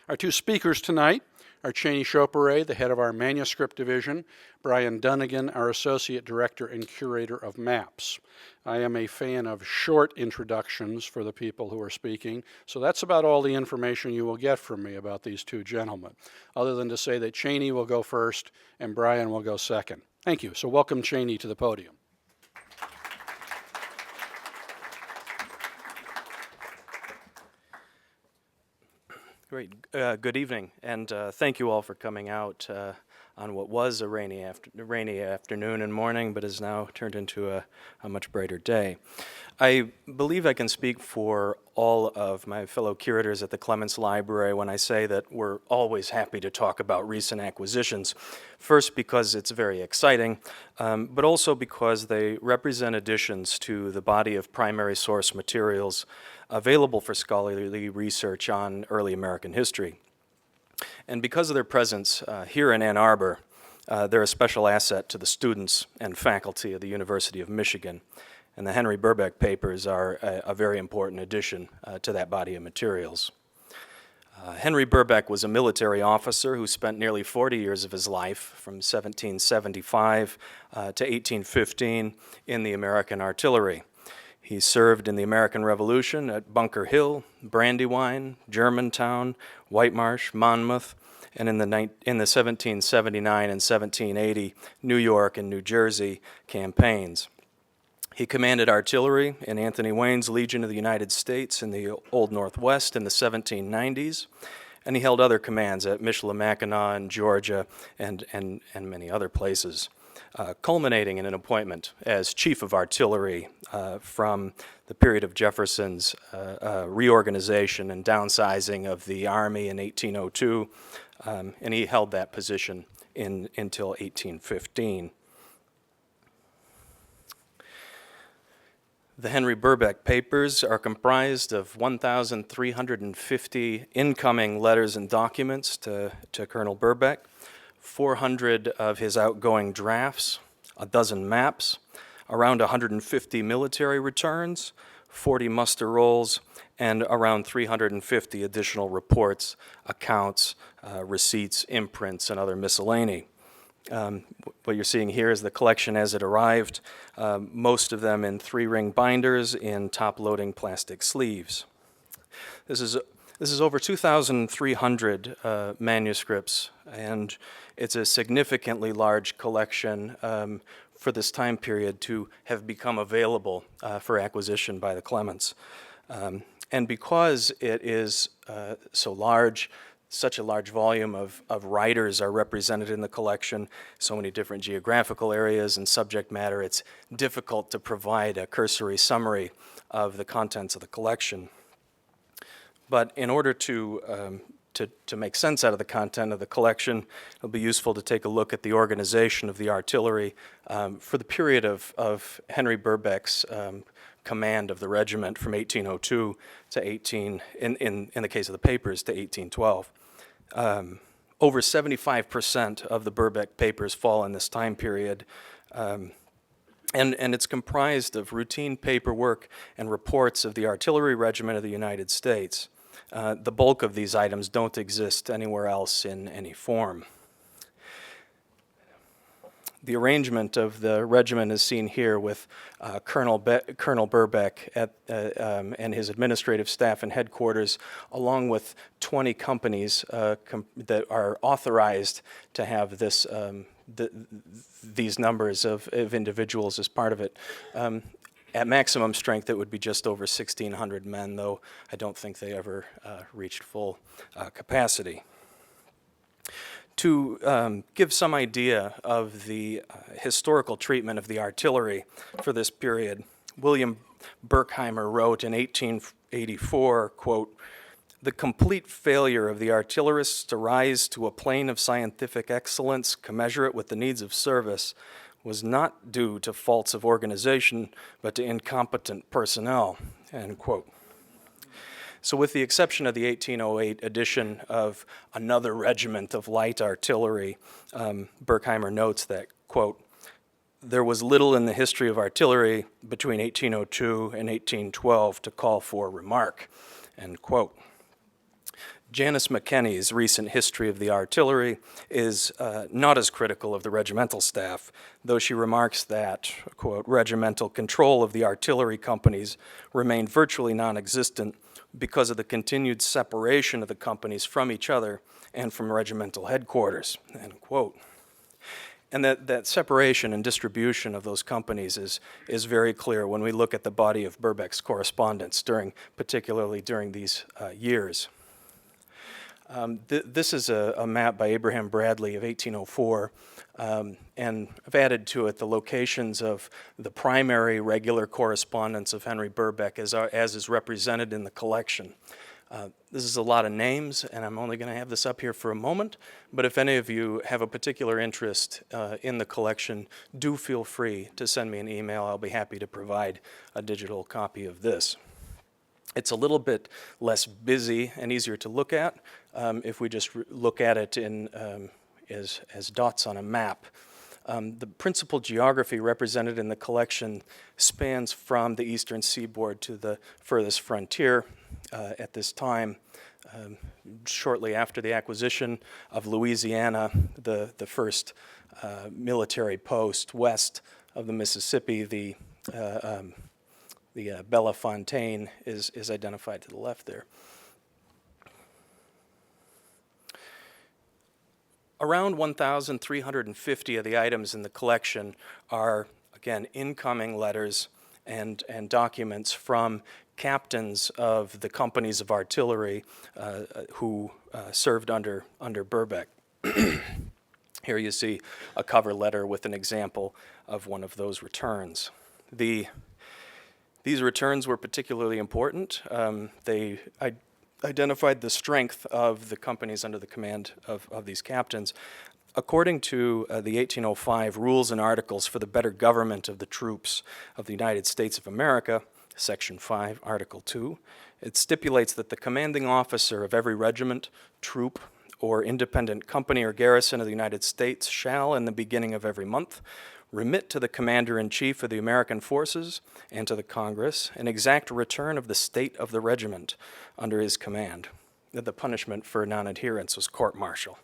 Our two speakers tonight are Cheney Schopieray, the head of our manuscript division, Brian Dunnigan, our associate director and curator of maps. I am a fan of short introductions for the people who are speaking, so that's about all the information you will get from me about these two gentlemen, other than to say that Cheney will go first and Brian will go second. Thank you. So welcome Cheney to the podium. Great. Good evening, and thank you all for coming out on what was a rainy afternoon and morning, but is now turned into a much brighter day. I believe I can speak for all of my fellow curators at the Clements Library when I say that we're always happy to talk about recent acquisitions. First, because it's very exciting, but also because they represent additions to the body of primary source materials available for scholarly research on early American history. And because of their presence here in Ann Arbor, they're a special asset to the students and faculty of the University of Michigan. And the Henry Burbeck papers are a very important addition to that body of materials. Henry Burbeck was a military officer who spent nearly 40 years of his life, from 1775 to 1815, in the American artillery. He served in the American Revolution at Bunker Hill, Brandywine, Germantown, White Marsh, Monmouth, and in the 1779 and 1780 New York and New Jersey campaigns. He commanded artillery in Anthony Wayne's Legion of the United States in the Old Northwest in the 1790s, and he held other commands at Michilimackinac in Georgia and many other places. Culminating in an appointment as Chief of Artillery from the period of Jefferson's reorganization and downsizing of the Army in 1802, and he held that position until 1815. The Henry Burbeck papers are comprised of 1,350 incoming letters and documents to Colonel Burbeck, 400 of his outgoing drafts, a dozen maps, around 150 military returns, 40 muster rolls, and around 350 additional reports, accounts, receipts, imprints, and other miscellany. What you're seeing here is the collection as it arrived, most of them in 3-ring binders in top-loading plastic sleeves. This is over 2,300 manuscripts, and it's a significantly large collection for this time period to have become available for acquisition by the Clements. And because it is so large, such a large volume of writers are represented in the collection, so many different geographical areas and subject matter, it's difficult to provide a cursory summary of the contents of the collection. But in order to make sense out of the content of the collection, it'll be useful to take a look at the organization of the artillery for the period of Henry Burbeck's command of the regiment from 1802 to in the case of the papers, to 1812. Over 75% of the Burbeck papers fall in this time period, and it's comprised of routine paperwork and reports of the Artillery Regiment of the United States. The bulk of these items don't exist anywhere else in any form. The arrangement of the regiment is seen here with Colonel Burbeck and his administrative staff and headquarters, along with 20 companies that are authorized to have this these numbers of individuals as part of it. At maximum strength, it would be just over 1,600 men, though I don't think they ever reached full capacity. To give some idea of the historical treatment of the artillery for this period, William Berkheimer wrote in 1884, quote, "The complete failure of the artillerists to rise to a plane of scientific excellence commensurate with the needs of service was not due to faults of organization, but to incompetent personnel," end quote. So with the exception of the 1808 edition of another regiment of light artillery, Berkheimer notes that, quote, "There was little in the history of artillery between 1802 and 1812 to call for remark," end quote. Janice McKenney's recent history of the artillery is not as critical of the regimental staff, though she remarks that, quote, regimental control of the artillery companies remained virtually non-existent because of the continued separation of the companies from each other and from regimental headquarters, end quote. And that separation and distribution of those companies is very clear when we look at the body of Burbeck's correspondence, particularly during these years. This is a map by Abraham Bradley of 1804, and I've added to it the locations of the primary regular correspondence of Henry Burbeck as is represented in the collection. This is a lot of names, and I'm only going to have this up here for a moment, but if any of you have a particular interest in the collection, do feel free to send me an email. I'll be happy to provide a digital copy of this. It's a little bit less busy and easier to look at if we just look at it as dots on a map. The principal geography represented in the collection spans from the eastern seaboard to the furthest frontier at this time. Shortly after the acquisition of Louisiana, the first military post west of the Mississippi, the Bellefontaine is identified to the left there. Around 1,350 of the items in the collection are, again, incoming letters and documents from captains of the companies of artillery who served under Burbeck. Here you see a cover letter with an example of one of those returns. These returns were particularly important. They identified the strength of the companies under the command of these captains. According to the 1805 Rules and Articles for the Better Government of the Troops of the United States of America, Section 5, Article 2, it stipulates that the commanding officer of every regiment, troop, or independent company or garrison of the United States shall, in the beginning of every month, remit to the Commander-in-Chief of the American forces and to the Congress an exact return of the state of the regiment under his command. The punishment for non-adherence was court-martial.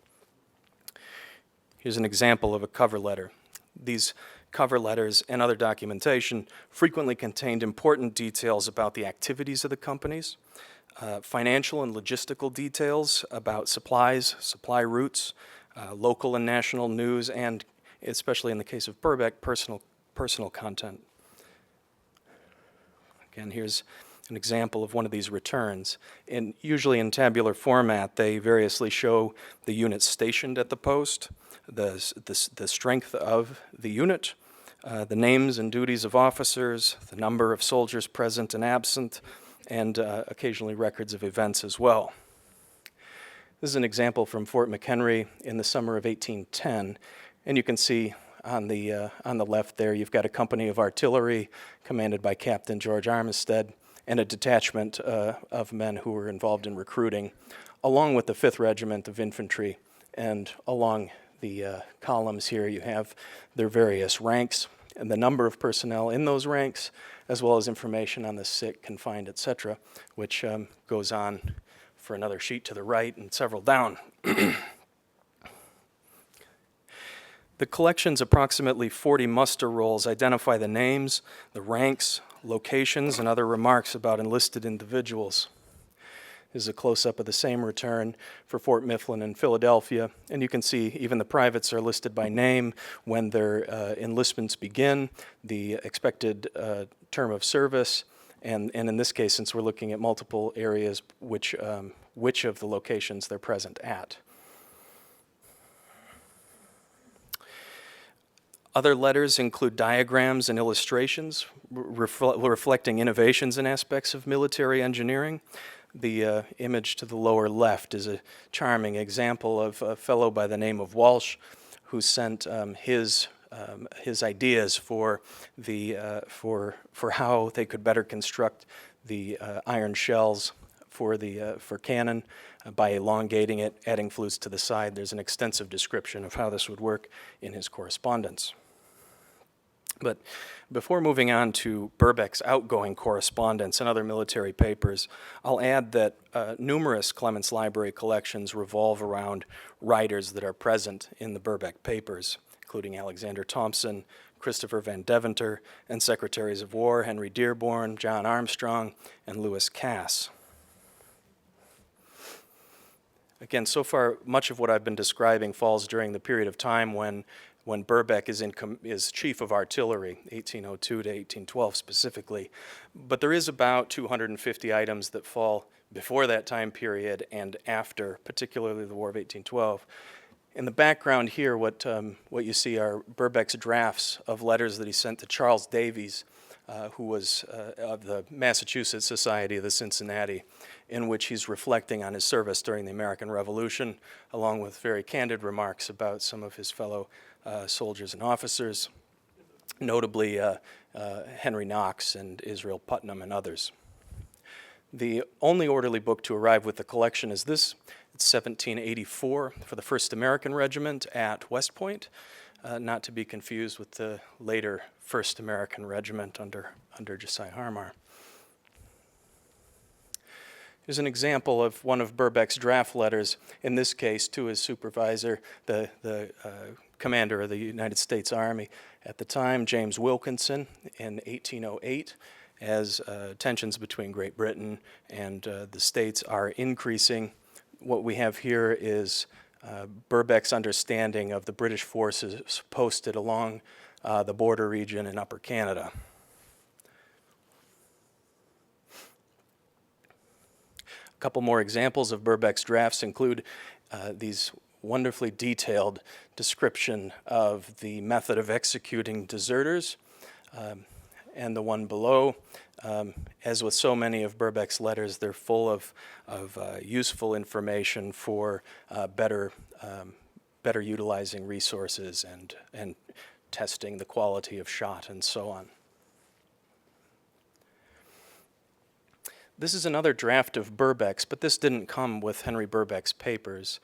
Here's an example of a cover letter. These cover letters and other documentation frequently contained important details about the activities of the companies, financial and logistical details about supplies, supply routes, local and national news, and especially in the case of Burbeck, personal content. Again, here's an example of one of these returns. Usually in tabular format, they variously show the units stationed at the post, the strength of the unit, the names and duties of officers, the number of soldiers present and absent, and occasionally records of events as well. This is an example from Fort McHenry in the summer of 1810. And you can see on the left there, you've got a company of artillery commanded by Captain George Armistead and a detachment of men who were involved in recruiting, along with the 5th Regiment of Infantry. And along the columns here, you have their various ranks and the number of personnel in those ranks, as well as information on the sick, confined, etc., which goes on for another sheet to the right and several down. The collection's approximately 40 muster rolls identify the names, the ranks, locations, and other remarks about enlisted individuals. This is a close-up of the same return for Fort Mifflin and Philadelphia, and you can see even the privates are listed by name, when their enlistments begin, the expected term of service, and in this case, since we're looking at multiple areas, which of the locations they're present at. Other letters include diagrams and illustrations reflecting innovations and aspects of military engineering. The image to the lower left is a charming example of a fellow by the name of Walsh who sent his ideas for how they could better construct the iron shells for cannon by elongating it, adding flutes to the side. There's an extensive description of how this would work in his correspondence. But before moving on to Burbeck's outgoing correspondence and other military papers, I'll add that numerous Clements Library collections revolve around writers that are present in the Burbeck papers, including Alexander Thompson, Christopher Van Deventer, and Secretaries of War Henry Dearborn, John Armstrong, and Lewis Cass. Again, so far, much of what I've been describing falls during the period of time when Burbeck is chief of artillery, 1802 to 1812 specifically. But there is about 250 items that fall before that time period and after, particularly the War of 1812. In the background here, what you see are Burbeck's drafts of letters that he sent to Charles Davies, who was of the Massachusetts Society of the Cincinnati, in which he's reflecting on his service during the American Revolution, along with very candid remarks about some of his fellow soldiers and officers, notably Henry Knox and Israel Putnam and others. The only orderly book to arrive with the collection is this. It's 1784 for the 1st American Regiment at West Point, not to be confused with the later 1st American Regiment under Josiah Harmar. Here's an example of one of Burbeck's draft letters, in this case to his supervisor, the commander of the United States Army at the time, James Wilkinson, in 1808, as tensions between Great Britain and the states are increasing. What we have here is Burbeck's understanding of the British forces posted along the border region in Upper Canada. A couple more examples of Burbeck's drafts include these wonderfully detailed description of the method of executing deserters, and the one below. As with so many of Burbeck's letters, they're full of useful information for better utilizing resources and testing the quality of shot and so on. This is another draft of Burbeck's, but this didn't come with Henry Burbeck's papers.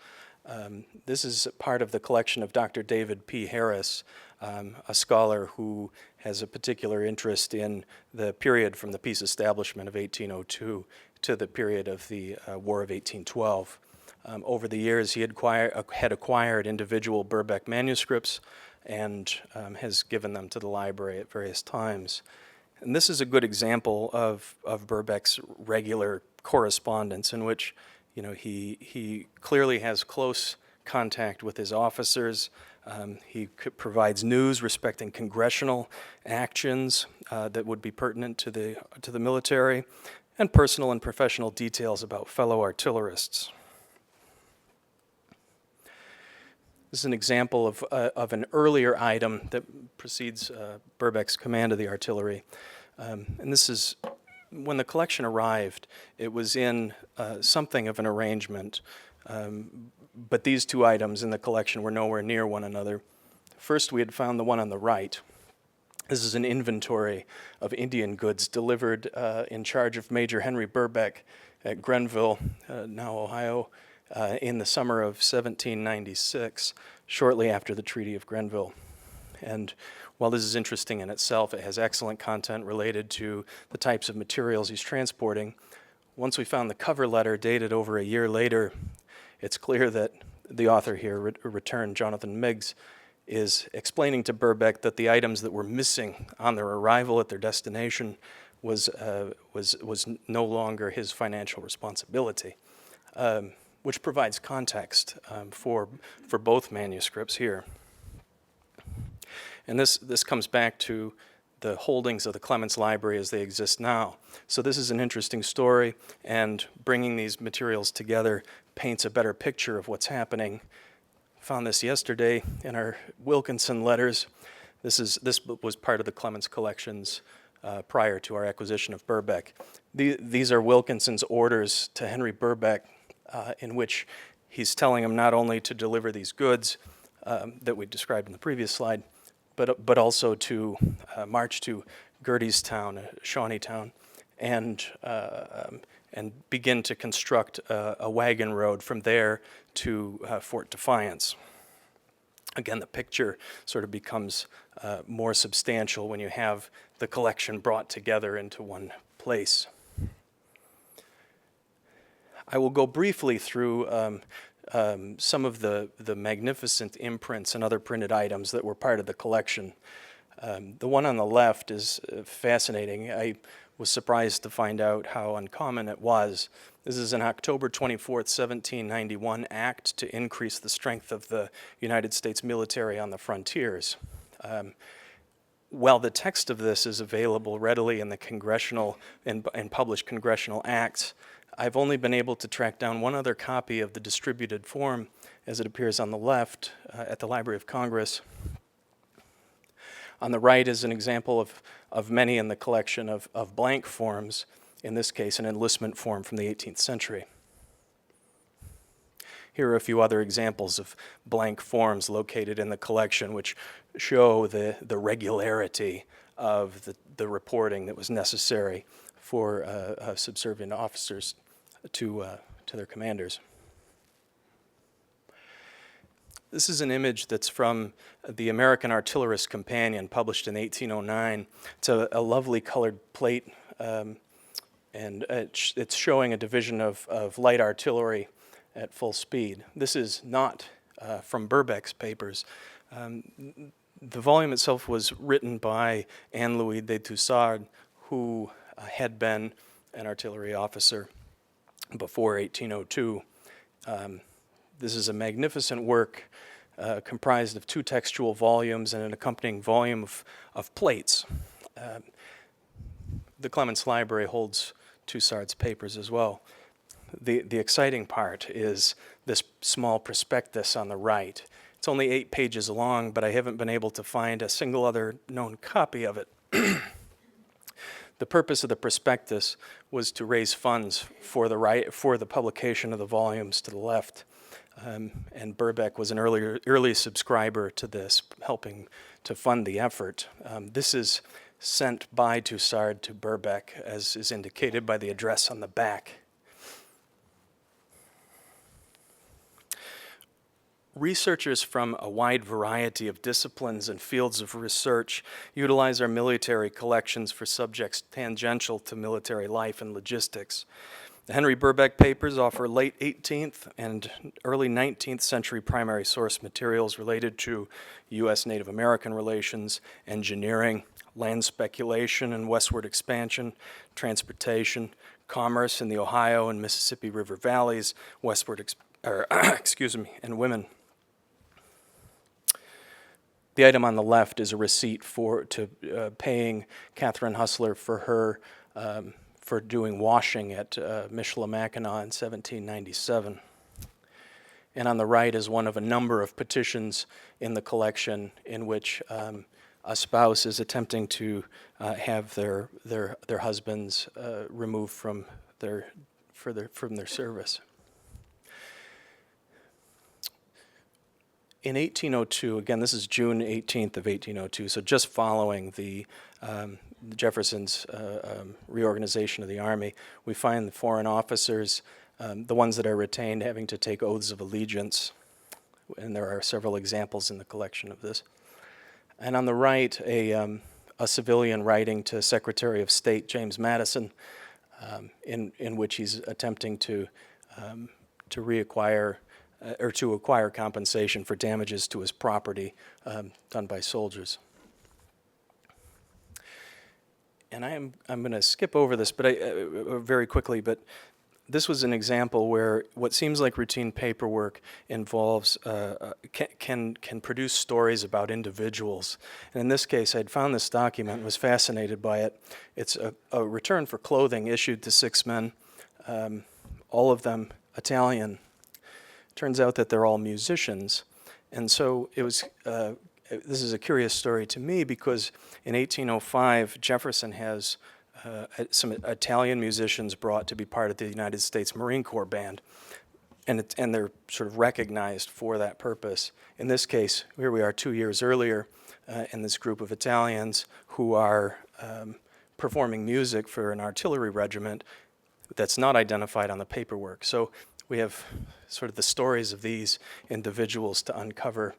This is part of the collection of Dr. David P. Harris, a scholar who has a particular interest in the period from the peace establishment of 1802 to the period of the War of 1812. Over the years, he had acquired individual Burbeck manuscripts and has given them to the library at various times. And this is a good example of Burbeck's regular correspondence, in which he clearly has close contact with his officers. He provides news respecting congressional actions that would be pertinent to the military, and personal and professional details about fellow artillerists. This is an example of an earlier item that precedes Burbeck's command of the artillery. And this is, when the collection arrived, it was in something of an arrangement, but these two items in the collection were nowhere near one another. First, we had found the one on the right. This is an inventory of Indian goods delivered in charge of Major Henry Burbeck at Grenville, now Ohio, in the summer of 1796, shortly after the Treaty of Grenville. And while this is interesting in itself, it has excellent content related to the types of materials he's transporting. Once we found the cover letter dated over a year later, it's clear that the author here, returned Jonathan Meigs, is explaining to Burbeck that the items that were missing on their arrival at their destination was no longer his financial responsibility, which provides context for both manuscripts here. And this comes back to the holdings of the Clements Library as they exist now. So this is an interesting story, and bringing these materials together paints a better picture of what's happening. Found this yesterday in our Wilkinson letters. This was part of the Clements collections prior to our acquisition of Burbeck. These are Wilkinson's orders to Henry Burbeck, in which he's telling him not only to deliver these goods that we described in the previous slide, but also to march to Gertystown, Shawneetown, and begin to construct a wagon road from there to Fort Defiance. Again, the picture sort of becomes more substantial when you have the collection brought together into one place. I will go briefly through some of the magnificent imprints and other printed items that were part of the collection. The one on the left is fascinating. I was surprised to find out how uncommon it was. This is an October 24th, 1791 act to increase the strength of the United States military on the frontiers. While the text of this is available readily in the congressional and published congressional acts, I've only been able to track down one other copy of the distributed form as it appears on the left at the Library of Congress. On the right is an example of many in the collection of blank forms, in this case an enlistment form from the 18th century. Here are a few other examples of blank forms located in the collection which show the regularity of the reporting that was necessary for subservient officers to their commanders. This is an image that's from the American Artillerist Companion, published in 1809. It's a lovely colored plate, and it's showing a division of light artillery at full speed. This is not from Burbeck's papers. The volume itself was written by Anne-Louis de Toussard, who had been an artillery officer before 1802. This is a magnificent work comprised of 2 textual volumes and an accompanying volume of plates. The Clements Library holds Toussard's papers as well. The exciting part is this small prospectus on the right. It's only 8 pages long, but I haven't been able to find a single other known copy of it. The purpose of the prospectus was to raise funds for the publication of the volumes to the left. And Burbeck was an early subscriber to this, helping to fund the effort. This is sent by Toussard to Burbeck, as is indicated by the address on the back. Researchers from a wide variety of disciplines and fields of research utilize our military collections for subjects tangential to military life and logistics. The Henry Burbeck papers offer late 18th and early 19th century primary source materials related to U.S. Native American relations, engineering, land speculation and westward expansion, transportation, commerce in the Ohio and Mississippi River valleys, and women. The item on the left is a receipt to paying Catherine Hustler for doing washing at Michilimackinac in 1797. And on the right is one of a number of petitions in the collection in which a spouse is attempting to have their husbands removed from their service. In 1802, again, this is June 18th of 1802, so just following the Jefferson's reorganization of the Army, we find the foreign officers, the ones that are retained, having to take oaths of allegiance, and there are several examples in the collection of this. And on the right, a civilian writing to Secretary of State James Madison, in which he's attempting to reacquire or to acquire compensation for damages to his property done by soldiers. And I'm going to skip over this, but very quickly. But this was an example where what seems like routine paperwork involves can produce stories about individuals. And in this case, I'd found this document and was fascinated by it. It's a return for clothing issued to 6 men, all of them Italian. Turns out that they're all musicians, and so it was. This is a curious story to me because in 1805, Jefferson has some Italian musicians brought to be part of the United States Marine Corps band, and they're sort of recognized for that purpose. In this case, here we are 2 years earlier, in this group of Italians who are performing music for an artillery regiment that's not identified on the paperwork. So we have sort of the stories of these individuals to uncover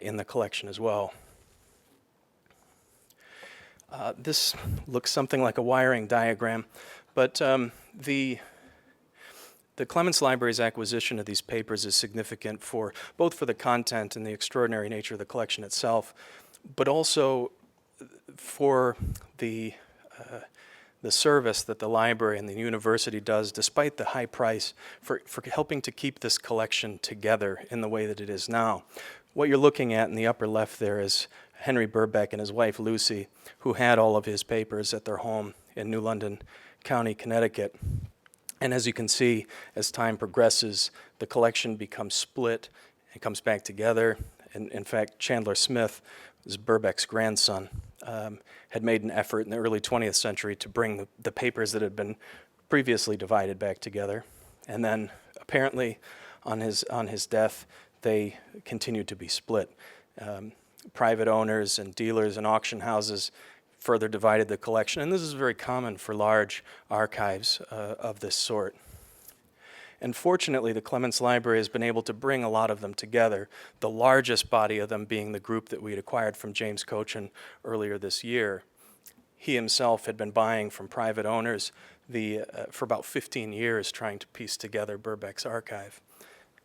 in the collection as well. This looks something like a wiring diagram, but the Clements Library's acquisition of these papers is significant both for the content and the extraordinary nature of the collection itself, but also for the service that the library and the university does, despite the high price, for helping to keep this collection together in the way that it is now. What you're looking at in the upper left there is Henry Burbeck and his wife Lucy, who had all of his papers at their home in New London County, Connecticut. And as you can see, as time progresses, the collection becomes split and comes back together. And in fact, Chandler Smith, who's Burbeck's grandson, had made an effort in the early 20th century to bring the papers that had been previously divided back together. And then apparently on his death, they continued to be split. Private owners and dealers and auction houses further divided the collection, and this is very common for large archives of this sort. And fortunately, the Clements Library has been able to bring a lot of them together, the largest body of them being the group that we had acquired from James Cochin earlier this year. He himself had been buying from private owners for about 15 years, trying to piece together Burbeck's archive.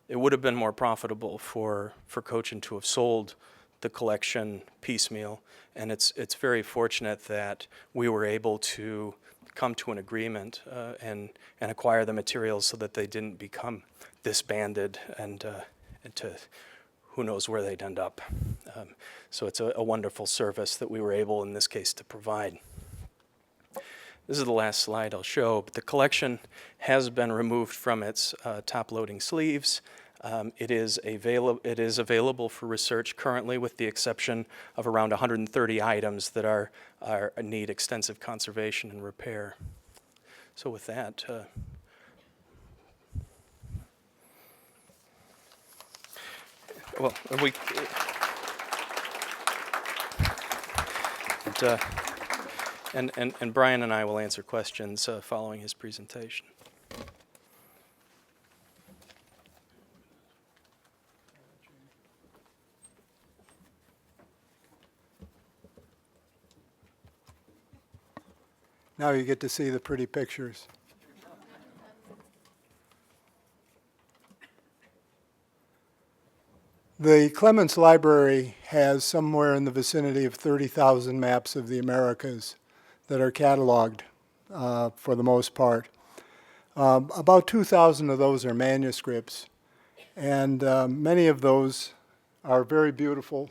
It would have been more profitable for Cochin to have sold the collection piecemeal, and it's very fortunate that we were able to come to an agreement and acquire the materials so that they didn't become disbanded and to who knows where they'd end up. So it's a wonderful service that we were able, in this case, to provide. This is the last slide I'll show, but the collection has been removed from its top-loading sleeves. It is available for research currently, with the exception of around 130 items that need extensive conservation and repair. So with that, and Brian and I will answer questions following his presentation. Now you get to see the pretty pictures. The Clements Library has somewhere in the vicinity of 30,000 maps of the Americas that are cataloged for the most part. About 2,000 of those are manuscripts, and many of those are very beautiful.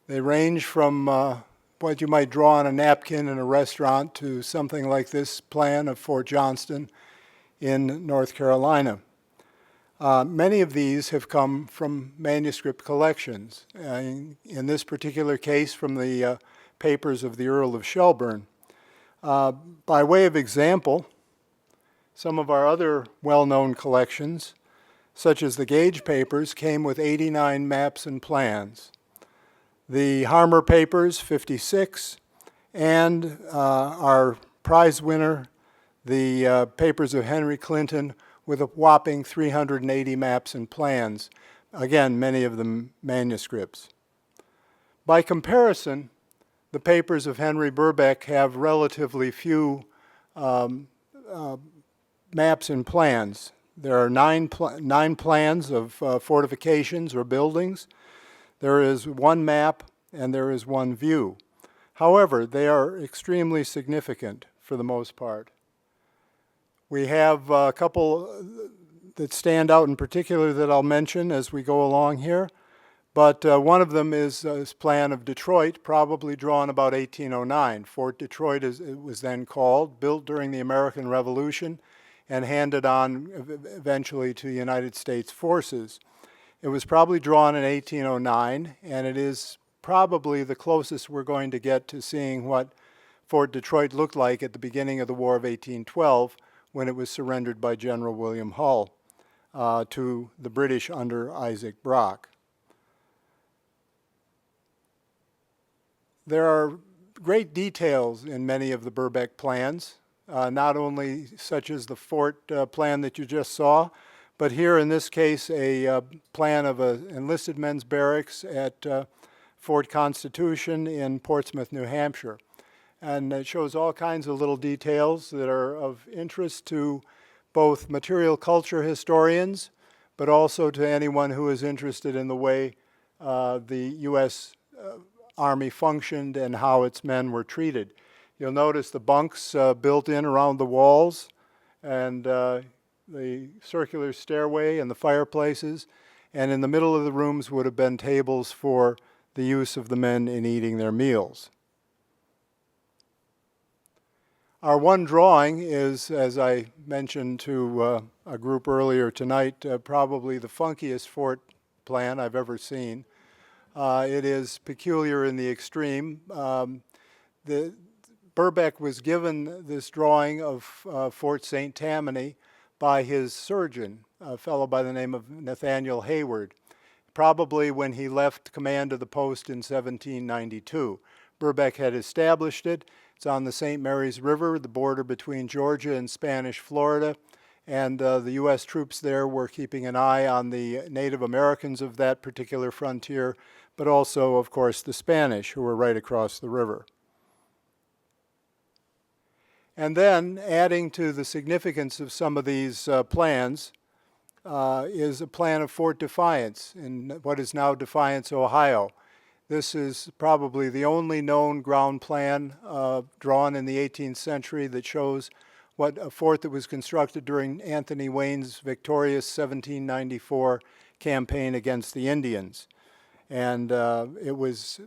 They range from what you might draw on a napkin in a restaurant to something like this plan of Fort Johnston in North Carolina. Many of these have come from manuscript collections. In this particular case, from the papers of the Earl of Shelburne. By way of example, some of our other well-known collections, such as the Gage papers, came with 89 maps and plans. The Harmer papers, 56, and our prize winner, the Papers of Henry Clinton, with a whopping 380 maps and plans. Again, many of them manuscripts. By comparison, the Papers of Henry Burbeck have relatively few maps and plans. There are nine plans of fortifications or buildings. There is one map and there is one view. However, they are extremely significant for the most part. We have a couple that stand out in particular that I'll mention as we go along here. But one of them is this plan of Detroit, probably drawn about 1809. Fort Detroit, as it was then called, built during the American Revolution and handed on eventually to the United States forces. It was probably drawn in 1809, and it is probably the closest we're going to get to seeing what Fort Detroit looked like at the beginning of the War of 1812, when it was surrendered by General William Hull to the British under Isaac Brock. There are great details in many of the Burbeck plans, not only such as the fort plan that you just saw, but here in this case a plan of an enlisted men's barracks at Fort Constitution in Portsmouth, New Hampshire. And it shows all kinds of little details that are of interest to both material culture historians, but also to anyone who is interested in the way the U.S. Army functioned and how its men were treated. You'll notice the bunks built in around the walls, and the circular stairway and the fireplaces, and in the middle of the rooms would have been tables for the use of the men in eating their meals. Our one drawing is, as I mentioned to a group earlier tonight, probably the funkiest fort plan I've ever seen. It is peculiar in the extreme. Burbeck was given this drawing of Fort St. Tammany by his surgeon, a fellow by the name of Nathaniel Hayward, probably when he left command of the post in 1792. Burbeck had established it. It's on the St. Mary's River, the border between Georgia and Spanish Florida, and the U.S. troops there were keeping an eye on the Native Americans of that particular frontier, but also, of course, the Spanish, who were right across the river. And then, adding to the significance of some of these plans, is a plan of Fort Defiance in what is now Defiance, Ohio. This is probably the only known ground plan drawn in the 18th century that shows what a fort that was constructed during Anthony Wayne's victorious 1794 campaign against the Indians. And it was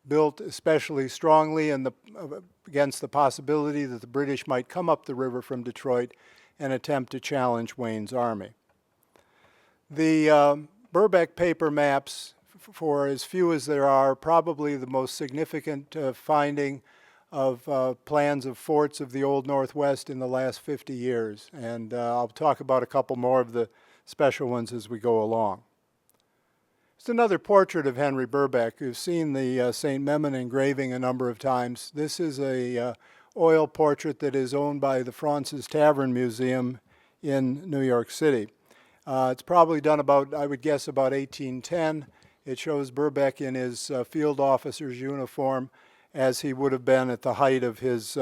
built especially strongly against the possibility that the British might come up the river from Detroit and attempt to challenge Wayne's army. The Burbeck paper maps, for as few as there are, probably the most significant finding of plans of forts of the Old Northwest in the last 50 years. And I'll talk about a couple more of the special ones as we go along. It's another portrait of Henry Burbeck. You've seen the St. Memon engraving a number of times. This is a oil portrait that is owned by the Fraunces Tavern Museum in New York City. It's probably done about, I would guess, about 1810. It shows Burbeck in his field officer's uniform as he would have been at the height of his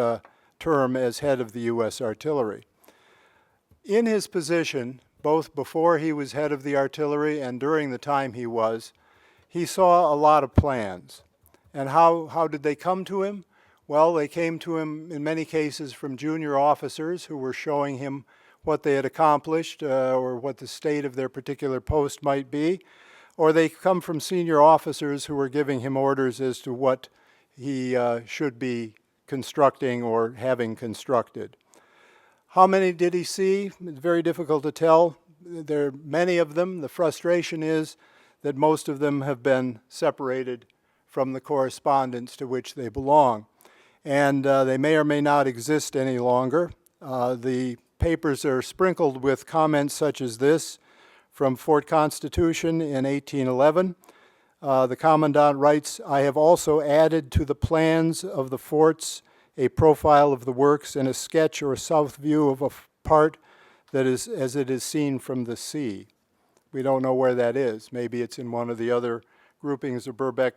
term as head of the U.S. artillery. In his position, both before he was head of the artillery and during the time he saw a lot of plans. And how did they come to him? Well, they came to him in many cases from junior officers who were showing him what they had accomplished or what the state of their particular post might be, or they come from senior officers who were giving him orders as to what he should be constructing or having constructed. How many did he see? It's very difficult to tell. There are many of them. The frustration is that most of them have been separated from the correspondence to which they belong. And they may or may not exist any longer. The papers are sprinkled with comments such as this from Fort Constitution in 1811. The commandant writes, "I have also added to the plans of the forts a profile of the works and a sketch or south view of a part that is as it is seen from the sea." We don't know where that is. Maybe it's in one of the other groupings of Burbeck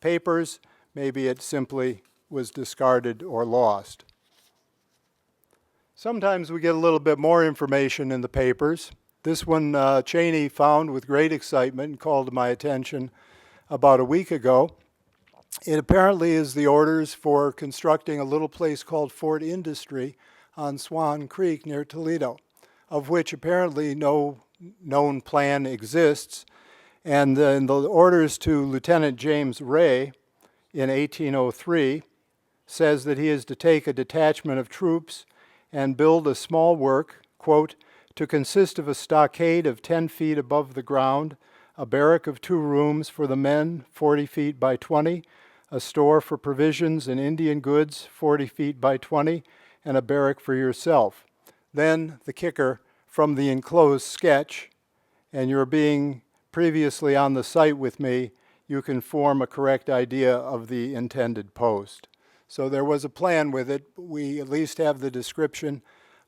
papers. Maybe it simply was discarded or lost. Sometimes we get a little bit more information in the papers. This one Cheney found with great excitement and called to my attention about a week ago. It apparently is the orders for constructing a little place called Fort Industry on Swan Creek near Toledo, of which apparently no known plan exists. And in the orders to Lieutenant James Ray in 1803 says that he is to take a detachment of troops and build a small work, quote, to consist of a stockade of 10 feet above the ground, a barrack of 2 rooms for the men, 40 feet by 20, a store for provisions and Indian goods, 40 feet by 20, and a barrack for yourself. Then the kicker from the enclosed sketch, and you're being previously on the site with me, you can form a correct idea of the intended post. So there was a plan with it. We at least have the description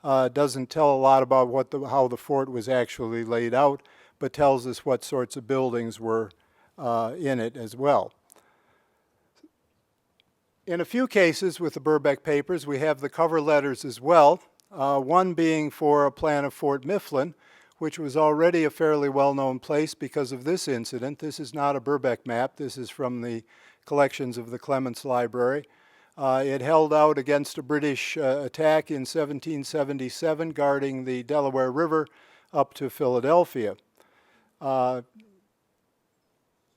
Doesn't tell a lot about how the fort was actually laid out, but tells us what sorts of buildings were in it as well. In a few cases with the Burbeck papers, we have the cover letters as well, one being for a plan of Fort Mifflin, which was already a fairly well-known place because of this incident. This is not a Burbeck map. This is from the collections of the Clements Library. It held out against a British attack in 1777, guarding the Delaware River up to Philadelphia. In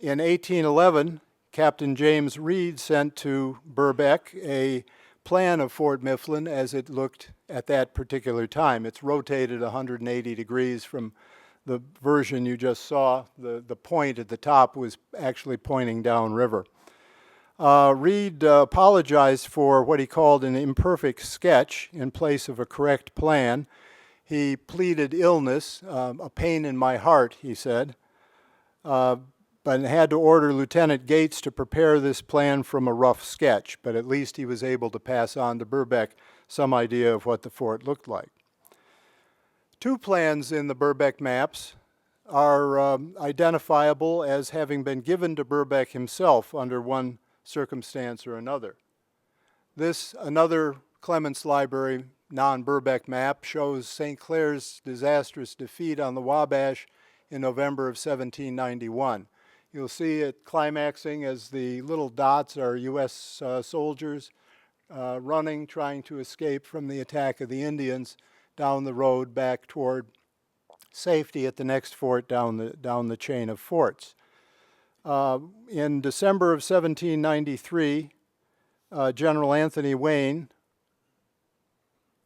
1811, Captain James Reed sent to Burbeck a plan of Fort Mifflin as it looked at that particular time. It's rotated 180 degrees from the version you just saw. The point at the top was actually pointing downriver. Reed apologized for what he called an imperfect sketch in place of a correct plan. He pleaded illness, a pain in my heart, he said, but had to order Lieutenant Gates to prepare this plan from a rough sketch, but at least he was able to pass on to Burbeck some idea of what the fort looked like. Two plans in the Burbeck maps are identifiable as having been given to Burbeck himself under one circumstance or another. This, another Clements Library non-Burbeck map, shows St. Clair's disastrous defeat on the Wabash in November of 1791. You'll see it climaxing as the little dots are U.S. soldiers running, trying to escape from the attack of the Indians down the road back toward safety at the next fort down the chain of forts. In December of 1793, General Anthony Wayne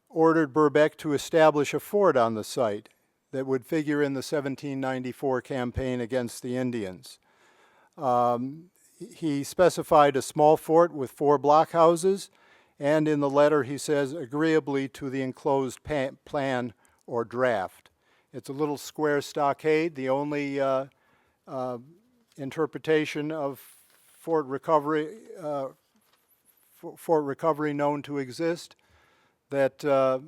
ordered Burbeck to establish a fort on the site that would figure in the 1794 campaign against the Indians. He specified a small fort with 4 blockhouses, and in the letter he says, agreeably to the enclosed plan or draft. It's a little square stockade, the only interpretation of fort recovery known to exist, that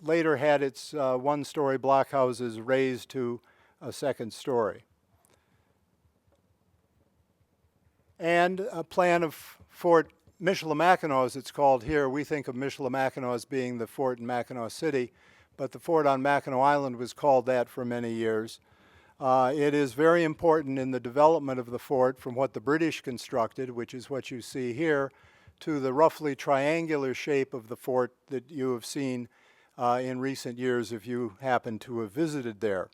later had its one-story blockhouses raised to a second story. And a plan of Fort Michilimackinac, as it's called here. We think of Michilimackinac as being the fort in Mackinac City, but the fort on Mackinac Island was called that for many years. It is very important in the development of the fort from what the British constructed, which is what you see here, to the roughly triangular shape of the fort that you have seen in recent years if you happen to have visited there.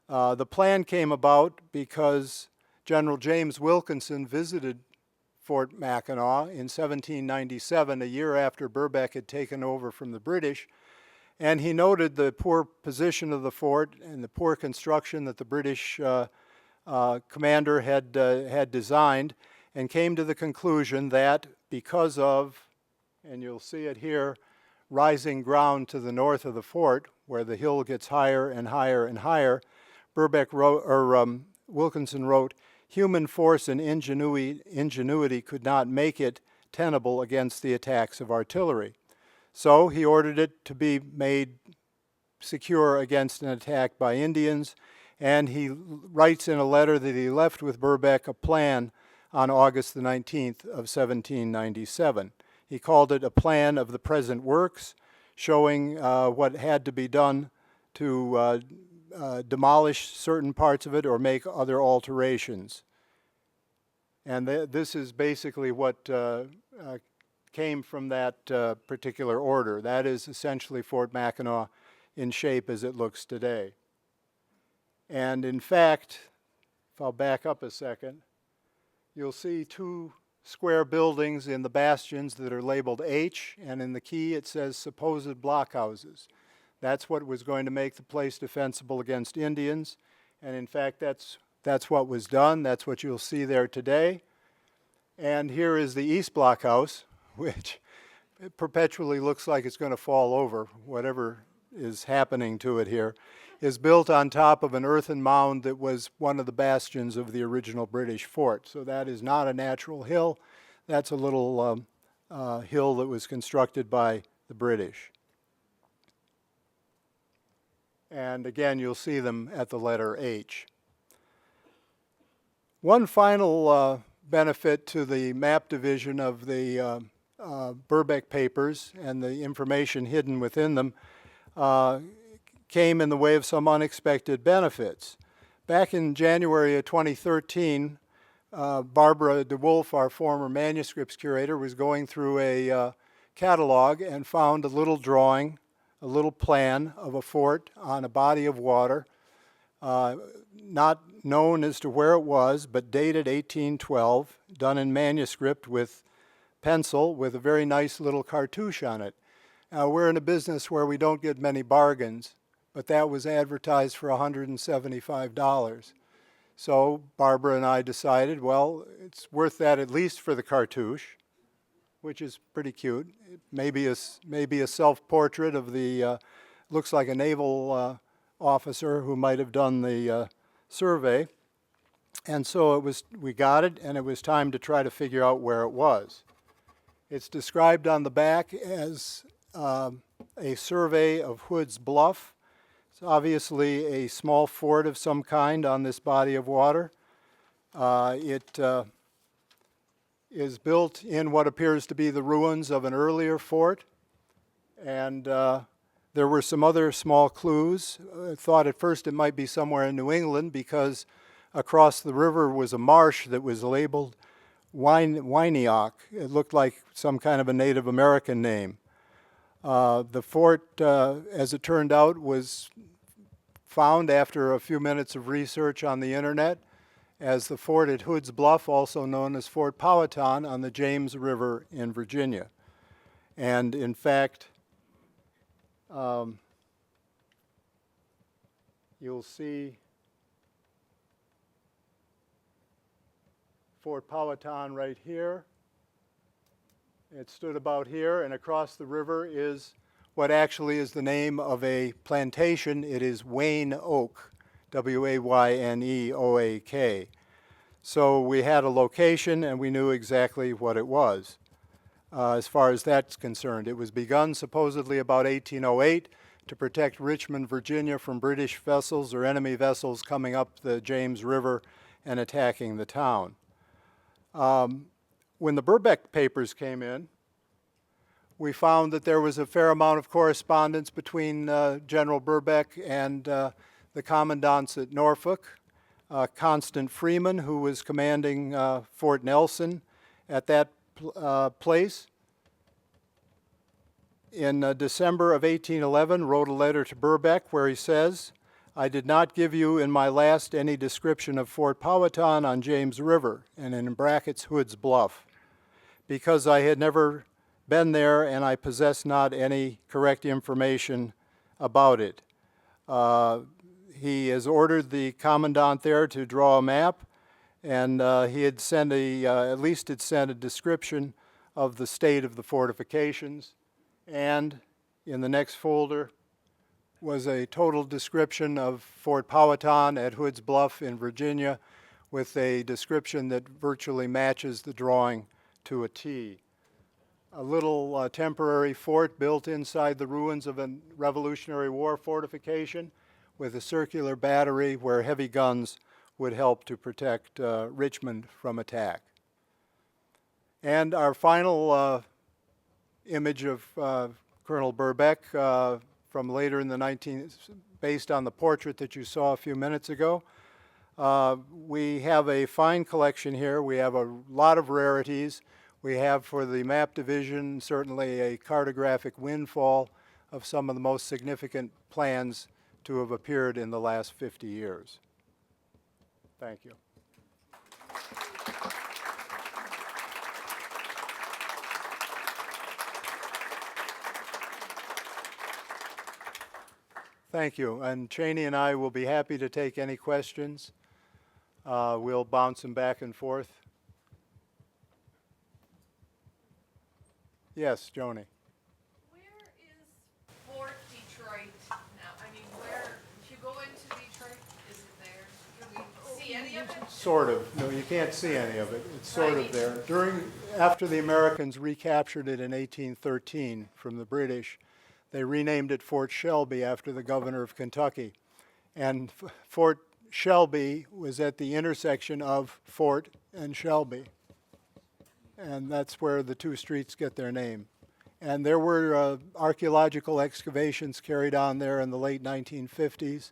The plan came about because General James Wilkinson visited Fort Mackinac in 1797, a year after Burbeck had taken over from the British, and he noted the poor position of the fort and the poor construction that the British commander had designed, and came to the conclusion that because of, and you'll see it here, rising ground to the north of the fort, where the hill gets higher and higher and higher, Wilkinson wrote, human force and ingenuity could not make it tenable against the attacks of artillery. So he ordered it to be made secure against an attack by Indians, and he writes in a letter that he left with Burbeck a plan on August the 19th of 1797. He called it a plan of the present works, showing what had to be done to demolish certain parts of it or make other alterations. And this is basically what came from that particular order. That is essentially Fort Mackinac in shape as it looks today. And in fact, if I'll back up a second, you'll see 2 square buildings in the bastions that are labeled H, and in the key it says supposed blockhouses. That's what was going to make the place defensible against Indians, and in fact that's what was done. That's what you'll see there today. And here is the East Blockhouse, which perpetually looks like it's going to fall over, whatever is happening to it here, is built on top of an earthen mound that was one of the bastions of the original British fort. So that is not a natural hill. That's a little hill that was constructed by the British. And again, you'll see them at the letter H. One final benefit to the map division of the Burbeck papers and the information hidden within them came in the way of some unexpected benefits. Back in January of 2013, Barbara DeWolf, our former manuscripts curator, was going through a catalog and found a little drawing, a little plan of a fort on a body of water, not known as to where it was, but dated 1812, done in manuscript with pencil with a very nice little cartouche on it. We're in a business where we don't get many bargains, but that was advertised for $175. So Barbara and I decided, well, it's worth that at least for the cartouche, which is pretty cute. Maybe a self-portrait of the, looks like a naval officer who might have done the survey. And so we got it, and it was time to try to figure out where it was. It's described on the back as a survey of Hood's Bluff. It's obviously a small fort of some kind on this body of water. It is built in what appears to be the ruins of an earlier fort, and there were some other small clues. I thought at first it might be somewhere in New England because across the river was a marsh that was labeled Wineock. It looked like some kind of a Native American name. The fort, as it turned out, was found after a few minutes of research on the internet as the fort at Hood's Bluff, also known as Fort Powhatan on the James River in Virginia. And in fact, you'll see Fort Powhatan right here. It stood about here, and across the river is what actually is the name of a plantation. It is Wayne Oak, W-A-Y-N-E-O-A-K. So we had a location, and we knew exactly what it was. As far as that's concerned, it was begun supposedly about 1808 to protect Richmond, Virginia from British vessels or enemy vessels coming up the James River and attacking the town. When the Burbeck papers came in, we found that there was a fair amount of correspondence between General Burbeck and the commandants at Norfolk, Constant Freeman, who was commanding Fort Nelson at that place. In December of 1811, wrote a letter to Burbeck where he says, "I did not give you in my last any description of Fort Powhatan on James River," and in brackets, Hood's Bluff, "because I had never been there and I possess not any correct information about it." He has ordered the commandant there to draw a map, and he had sent at least had sent a description of the state of the fortifications, and in the next folder was a total description of Fort Powhatan at Hood's Bluff in Virginia with a description that virtually matches the drawing to a T. A little temporary fort built inside the ruins of a Revolutionary War fortification with a circular battery where heavy guns would help to protect Richmond from attack. And our final image of Colonel Burbeck from later in the based on the portrait that you saw a few minutes ago. We have a fine collection here. We have a lot of rarities. We have for the map division certainly a cartographic windfall of some of the most significant plans to have appeared in the last 50 years. Thank you. Thank you. And Cheney and I will be happy to take any questions. We'll bounce them back and forth. Yes, Joni. Where is Fort Detroit now? I mean, if you go into Detroit, is it there? Can we see any of it? Sort of. No, you can't see any of it. It's sort of there. After the Americans recaptured it in 1813 from the British, They renamed it Fort Shelby after the governor of Kentucky. And Fort Shelby was at the intersection of Fort and Shelby. And that's where the two streets get their name. And there were archaeological excavations carried on there in the late 1950s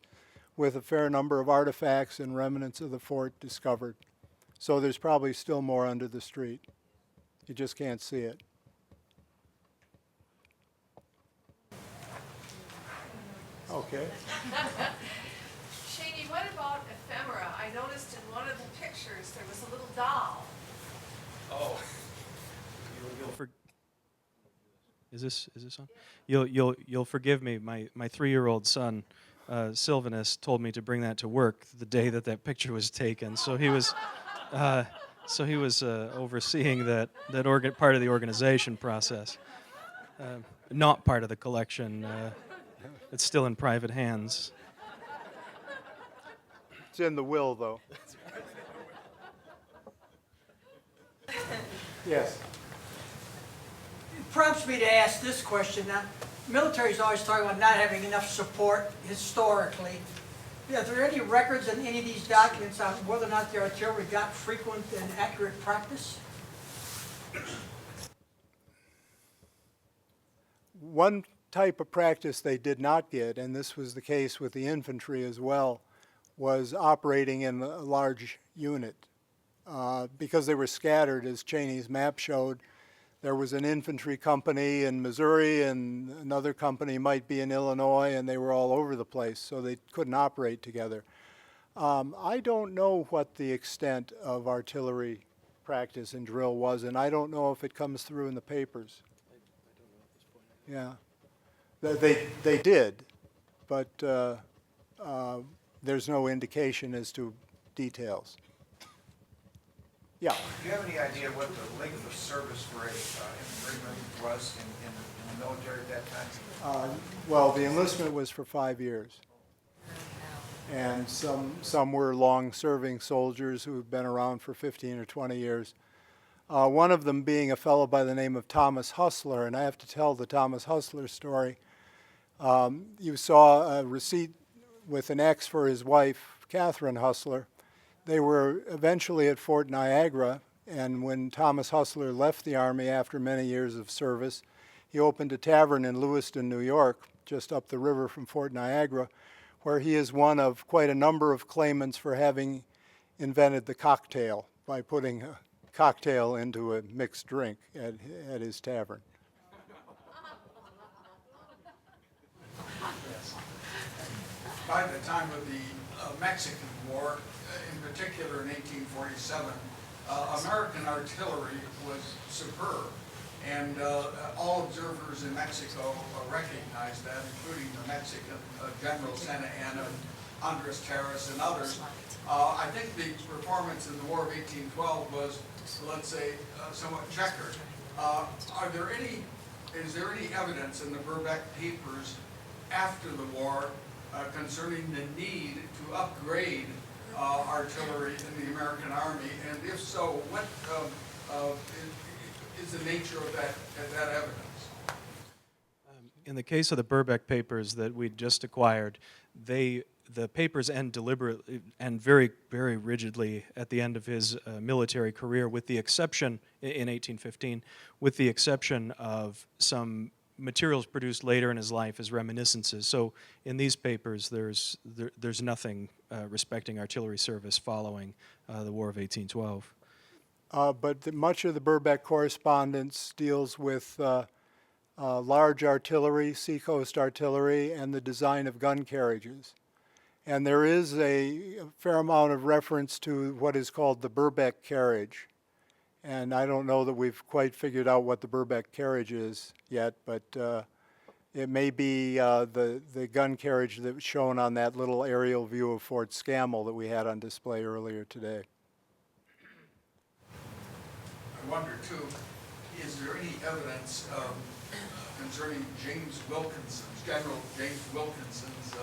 with a fair number of artifacts and remnants of the fort discovered. So there's probably still more under the street. You just can't see it. Okay. Cheney, what about ephemera? I noticed in one of the pictures there was a little doll. Oh. Is this on? You'll forgive me. My 3-year-old son, Sylvanus, told me to bring that to work the day that picture was taken. So he was overseeing that part of the organization process, not part of the collection. It's still in private hands. It's in the will, though. Yes. It prompts me to ask this question. Now, military's always talking about not having enough support historically. Are there any records in any of these documents on whether or not the artillery got frequent and accurate practice? One type of practice they did not get, and this was the case with the infantry as well, was operating in a large unit. Because they were scattered, as Cheney's map showed, there was an infantry company in Missouri and another company might be in Illinois, and they were all over the place, so they couldn't operate together. I don't know what the extent of artillery practice and drill was, and I don't know if it comes through in the papers. Yeah, they did, but there's no indication as to details. Yeah. Do you have any idea what the length of service for a infantryman was in the military at that time? Well, the enlistment was for 5 years. And some were long-serving soldiers who've been around for 15 or 20 years. One of them being a fellow by the name of Thomas Hustler, and I have to tell the Thomas Hustler story. You saw a receipt with an X for his wife, Catherine Hustler. They were eventually at Fort Niagara, and when Thomas Hustler left the Army after many years of service, he opened a tavern in Lewiston, New York, just up the river from Fort Niagara, where he is one of quite a number of claimants for having invented the cocktail by putting a cocktail into a mixed drink at his tavern. By the time of the Mexican War, in particular in 1847, American artillery was superb, and all observers in Mexico recognized that, including the Mexican General Santa Anna, Andres Terrace, and others. I think the performance in the War of 1812 was, let's say, somewhat checkered. Is there any evidence in the Burbeck papers after the war concerning the need to upgrade artillery in the American Army, and if so, what is the nature of that evidence? In the case of the Burbeck papers that we just acquired, the papers end deliberately and very, very rigidly at the end of his military career, with the exception, in 1815, with the exception of some materials produced later in his life as reminiscences. So in these papers, there's nothing respecting artillery service following the War of 1812. But much of the Burbeck correspondence deals with large artillery, seacoast artillery, and the design of gun carriages. And there is a fair amount of reference to what is called the Burbeck carriage. And I don't know that we've quite figured out what the Burbeck carriage is yet, but it may be the gun carriage that was shown on that little aerial view of Fort Scammell that we had on display earlier today. I wonder, too, is there any evidence concerning General James Wilkinson's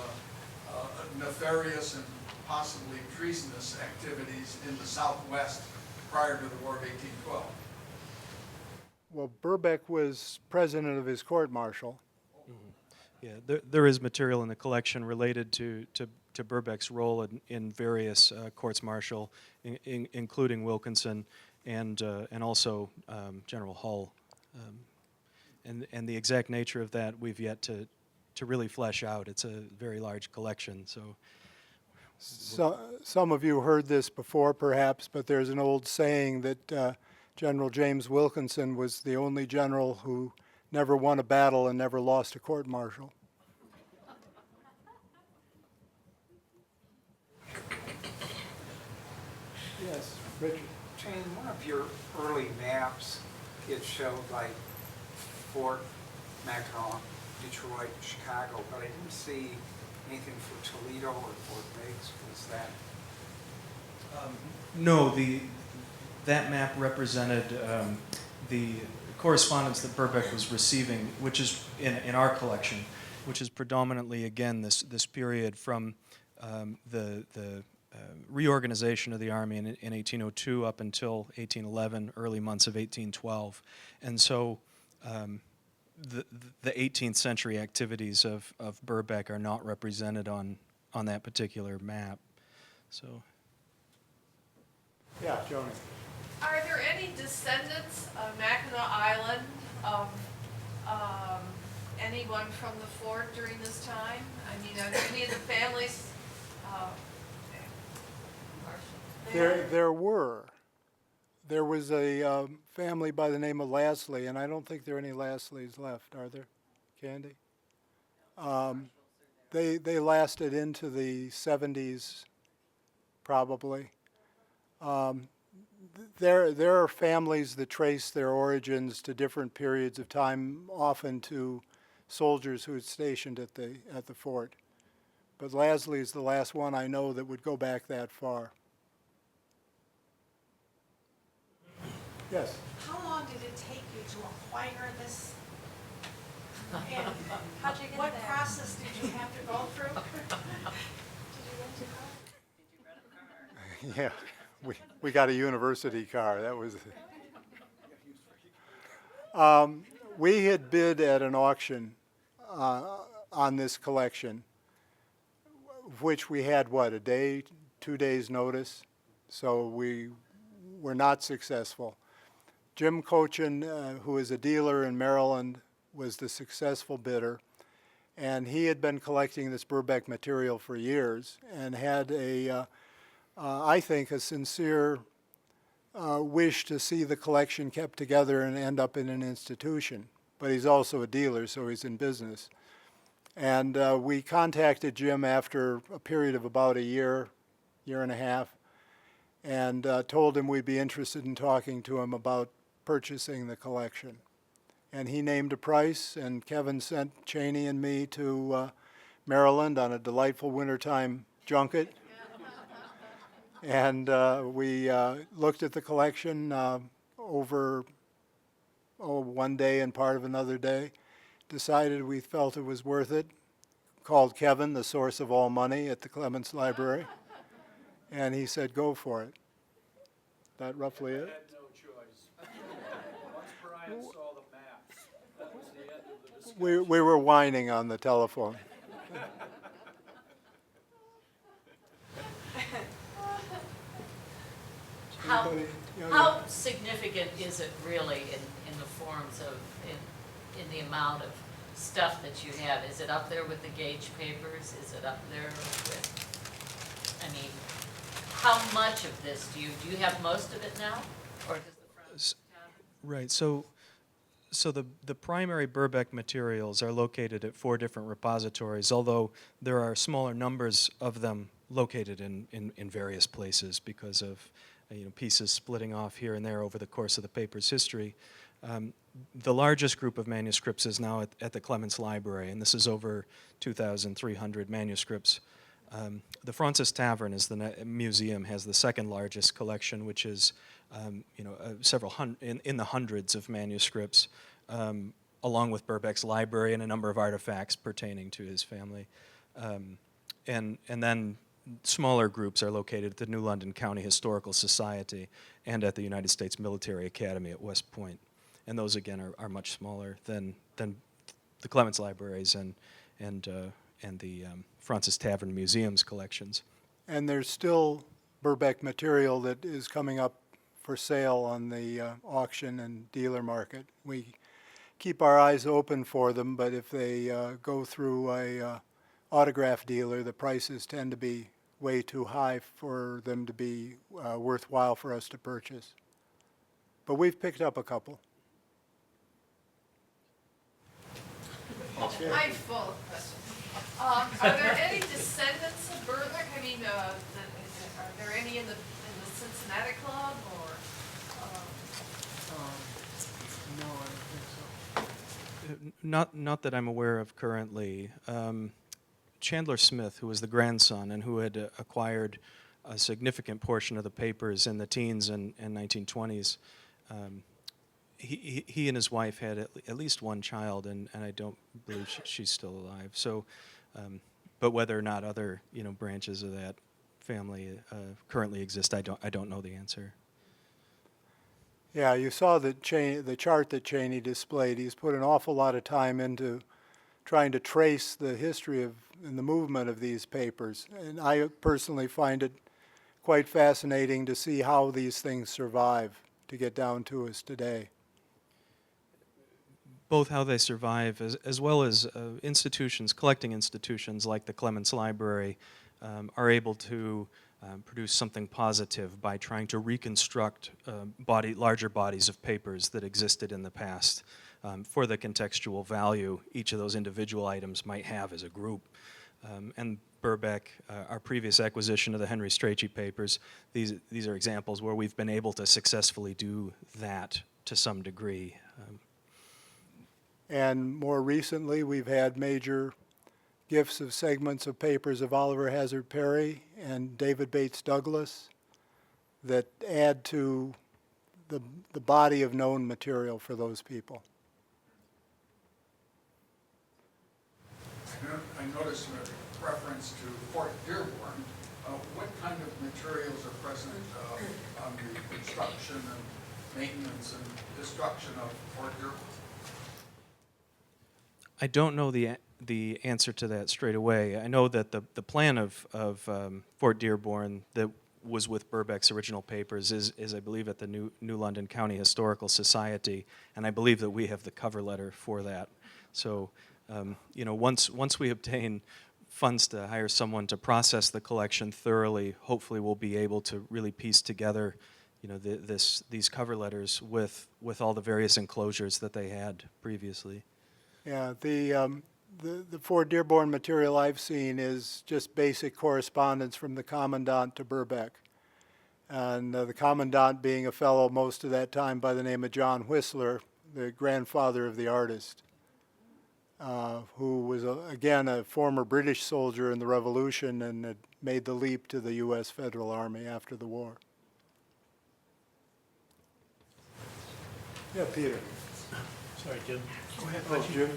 nefarious and possibly treasonous activities in the Southwest prior to the War of 1812? Well, Burbeck was president of his court-martial. Yeah, there is material in the collection related to Burbeck's role in various courts-martial, including Wilkinson and also General Hull. And the exact nature of that we've yet to really flesh out. It's a very large collection, so. Some of you heard this before, perhaps, but there's an old saying that General James Wilkinson was the only general who never won a battle and never lost a court-martial. Yes, Richard. Jane, one of your early maps, it showed like Fort Mackinac, Detroit, Chicago, but I didn't see anything for Toledo or Fort Meigs. Was that? No, that map represented the correspondence that Burbeck was receiving, which is in our collection, which is predominantly, again, this period from the reorganization of the Army in 1802 up until 1811, early months of 1812. And so the 18th century activities of Burbeck are not represented on that particular map. So. Yeah, Joni. Are there any descendants of Mackinac Island, of anyone from the fort during this time? I mean, are there any of the families? There were. There was a family by the name of Lasley, and I don't think there are any Lasleys left, are there, Candy? They lasted into the 70s, probably. There are families that trace their origins to different periods of time, often to soldiers who had stationed at the fort. But Lasley is the last one I know that would go back that far. Yes. How long did it take you to acquire this? And How'd you get what there? process did you have to go through? Yeah, we got a university car. That was. We had bid at an auction on this collection, which we had, what, a day, 2 days notice? So we were not successful. Jim Cochin, who is a dealer in Maryland, was the successful bidder, and he had been collecting this Burbeck material for years and had I think, a sincere wish to see the collection kept together and end up in an institution. But he's also a dealer, so he's in business. And we contacted Jim after a period of about a year and a half, and told him we'd be interested in talking to him about purchasing the collection. And he named a price, and Kevin sent Cheney and me to Maryland on a delightful wintertime junket. And we looked at the collection over one day and part of another day, decided we felt it was worth it, called Kevin, the source of all money at the Clements Library, and he said, go for it. That roughly it? I had no choice. Once Brian saw the maps, that was the end of the discussion. We were whining on the telephone. How significant is it really in the forms of, in the amount of stuff that you have? Is it up there with the Gage papers? Is it up there with, I mean, how much of this do you have most of it now? Or does the front have it? Right, so the primary Burbeck materials are located at 4 different repositories, although there are smaller numbers of them located in various places because of pieces splitting off here and there over the course of the paper's history. The largest group of manuscripts is now at the Clements Library, and this is over 2,300 manuscripts. The Francis Tavern is the museum, has the second largest collection, which is several in the hundreds of manuscripts, along with Burbeck's library and a number of artifacts pertaining to his family. And then smaller groups are located at the New London County Historical Society and at the United States Military Academy at West Point. And those, again, are much smaller than the Clements Libraries and and the Francis Tavern Museum's collections. And there's still Burbeck material that is coming up for sale on the auction and dealer market. We keep our eyes open for them, but if they go through a autograph dealer, the prices tend to be way too high for them to be worthwhile for us to purchase. But we've picked up a couple. I'm full of questions. Are there any descendants of Burbeck? I mean, are there any in the Cincinnati Club or? No, I don't think so. Not that I'm aware of currently. Chandler Smith, who was the grandson and who had acquired a significant portion of the papers in the teens and 1920s, he and his wife had at least one child, and I don't believe she's still alive. So, but whether or not other branches of that family currently exist, I don't know the answer. Yeah, you saw the chart that Cheney displayed. He's put an awful lot of time into trying to trace the history of and the movement of these papers. And I personally find it quite fascinating to see how these things survive to get down to us today. Both how they survive as well as institutions, collecting institutions like the Clements Library are able to produce something positive by trying to reconstruct larger bodies of papers that existed in the past for the contextual value each of those individual items might have as a group. And Burbeck, our previous acquisition of the Henry Strachey papers, these are examples where we've been able to successfully do that to some degree. And more recently, we've had major gifts of segments of papers of Oliver Hazard Perry and David Bates Douglas that add to the body of known material for those people. I noticed a reference to Fort Dearborn. What kind of materials are present on the construction and maintenance and destruction of Fort Dearborn? I don't know the answer to that straight away. I know that the plan of Fort Dearborn that was with Burbeck's original papers is I believe at the New London County Historical Society, and I believe that we have the cover letter for that. So, once we obtain funds to hire someone to process the collection thoroughly, hopefully we'll be able to really piece together, these cover letters with all the various enclosures that they had previously. Yeah, the Fort Dearborn material I've seen is just basic correspondence from the Commandant to Burbeck. And the Commandant being a fellow most of that time by the name of John Whistler, the grandfather of the artist, who was, again, a former British soldier in the Revolution and had made the leap to the U.S. Federal Army after the war. Yeah, Peter. Sorry, Jim. Go ahead. Oh, Jim.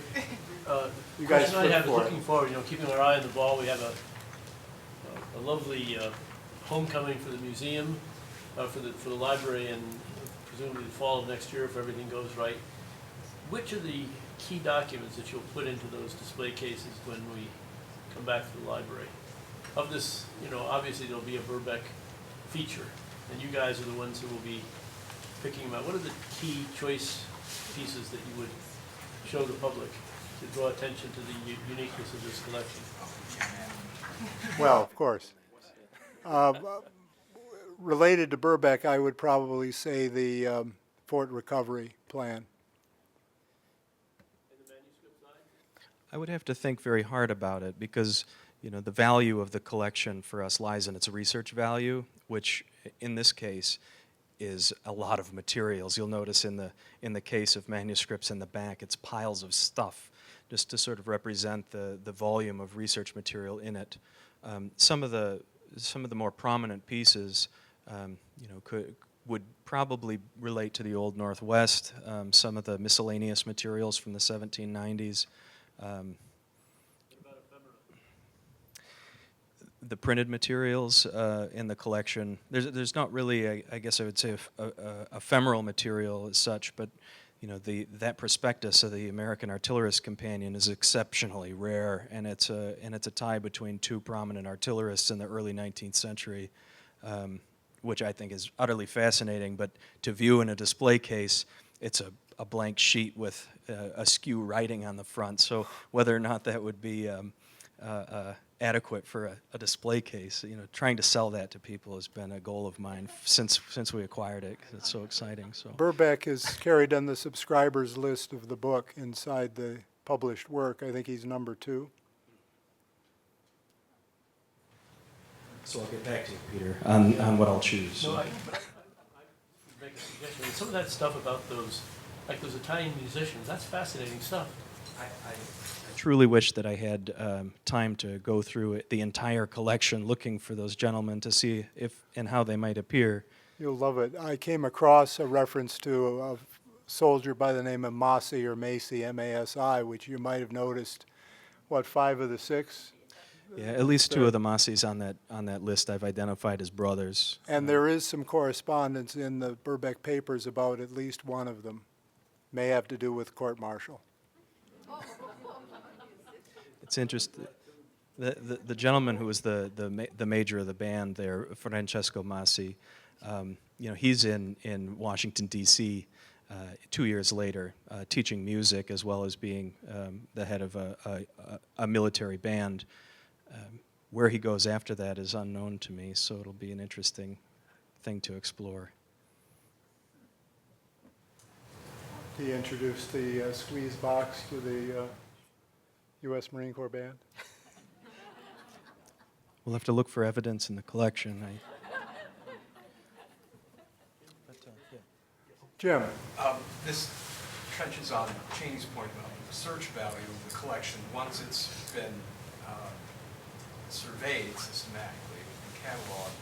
You guys question I have is flip for it. looking forward, keeping our eye on the ball. We have a lovely homecoming for the museum, for the library, and presumably the fall of next year if everything goes right. Which are the key documents that you'll put into those display cases when we come back to the library? Of this, obviously there'll be a Burbeck feature, and you guys are the ones who will be picking them out. What are the key choice pieces that you would show the public to draw attention to the uniqueness of this collection? Well, of course. Related to Burbeck, I would probably say the Fort Recovery Plan. And the manuscript side? I would have to think very hard about it because, the value of the collection for us lies in its research value, which in this case is a lot of materials. You'll notice in the case of manuscripts in the back, it's piles of stuff just to sort of represent the volume of research material in it. Some of the more prominent pieces, would probably relate to the Old Northwest. Some of the miscellaneous materials from the 1790s. The printed materials in the collection. There's not really, I guess I would say, a ephemeral material as such, but that prospectus of the American Artillerist Companion is exceptionally rare, and it's a tie between two prominent artillerists in the early 19th century, which I think is utterly fascinating. But to view in a display case, it's a blank sheet with askew writing on the front. So whether or not that would be adequate for a display case, trying to sell that to people has been a goal of mine since we acquired it, 'cause it's so exciting. So Burbeck is carried on the subscribers list of the book inside the published work. I think he's number 2. So I'll get back to you, Peter, on what I'll choose. No, but I make a suggestion. Some of that stuff about those Italian musicians, that's fascinating stuff. I truly wish that I had time to go through the entire collection looking for those gentlemen to see if and how they might appear. You'll love it. I came across a reference to a soldier by the name of Massey or Macy, M-A-S-I, which you might have noticed, 5 of the 6? Yeah, at least 2 of the Masseys on that list I've identified as brothers. And there is some correspondence in the Burbeck papers about at least one of them. May have to do with court-martial. It's interesting. The gentleman who was the major of the band there, Francesco Massi, he's in Washington, D.C. 2 years later, teaching music as well as being the head of a military band. Where he goes after that is unknown to me, so it'll be an interesting thing to explore. He introduced the squeeze box to the U.S. Marine Corps band. We'll have to look for evidence in the collection. Jim. This trenches on Cheney's point about the search value of the collection once it's been surveyed systematically and cataloged.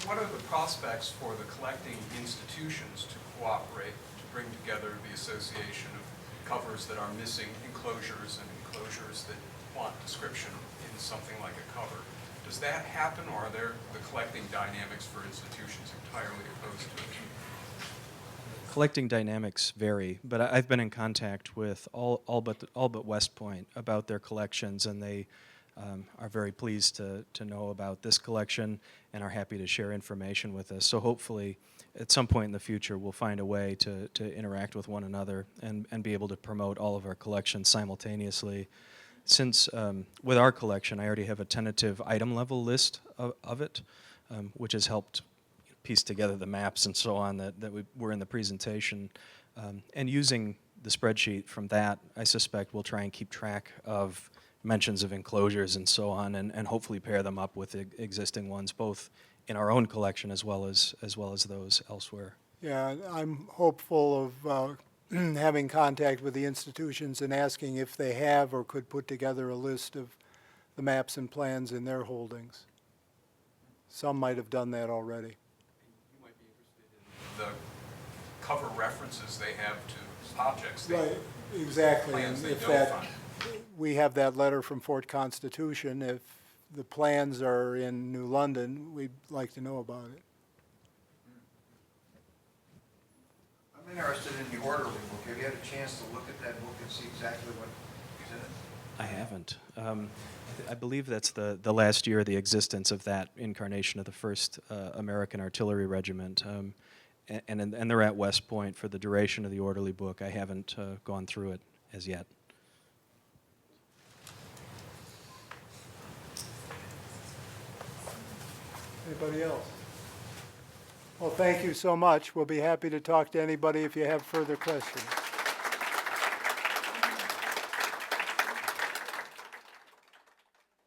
What are the prospects for the collecting institutions to cooperate to bring together the association of covers that are missing enclosures and enclosures that want description in something like a cover? Does that happen, or are there the collecting dynamics for institutions entirely opposed to it? Collecting dynamics vary, but I've been in contact with all but West Point about their collections, and they are very pleased to know about this collection and are happy to share information with us. So hopefully at some point in the future we'll find a way to interact with one another and be able to promote all of our collections simultaneously. Since with our collection I already have a tentative item level list of it, which has helped piece together the maps and so on that were in the presentation. And using the spreadsheet from that, I suspect we'll try and keep track of mentions of enclosures and so on, and hopefully pair them up with the existing ones, both in our own collection as well as those elsewhere. Yeah, I'm hopeful of having contact with the institutions and asking if they have or could put together a list of the maps and plans in their holdings. Some might have done that already. You might be interested in the cover references they have to objects. Right, exactly. Plans And they if don't that, find. we have that letter from Fort Constitution. If the plans are in New London, we'd like to know about it. I'm interested in the orderly book. Have you had a chance to look at that book and see exactly what is in it? I haven't. I believe that's the last year of the existence of that incarnation of the 1st American Artillery Regiment. And they're at West Point for the duration of the orderly book. I haven't gone through it as yet. Anybody else? Well, thank you so much. We'll be happy to talk to anybody if you have further questions.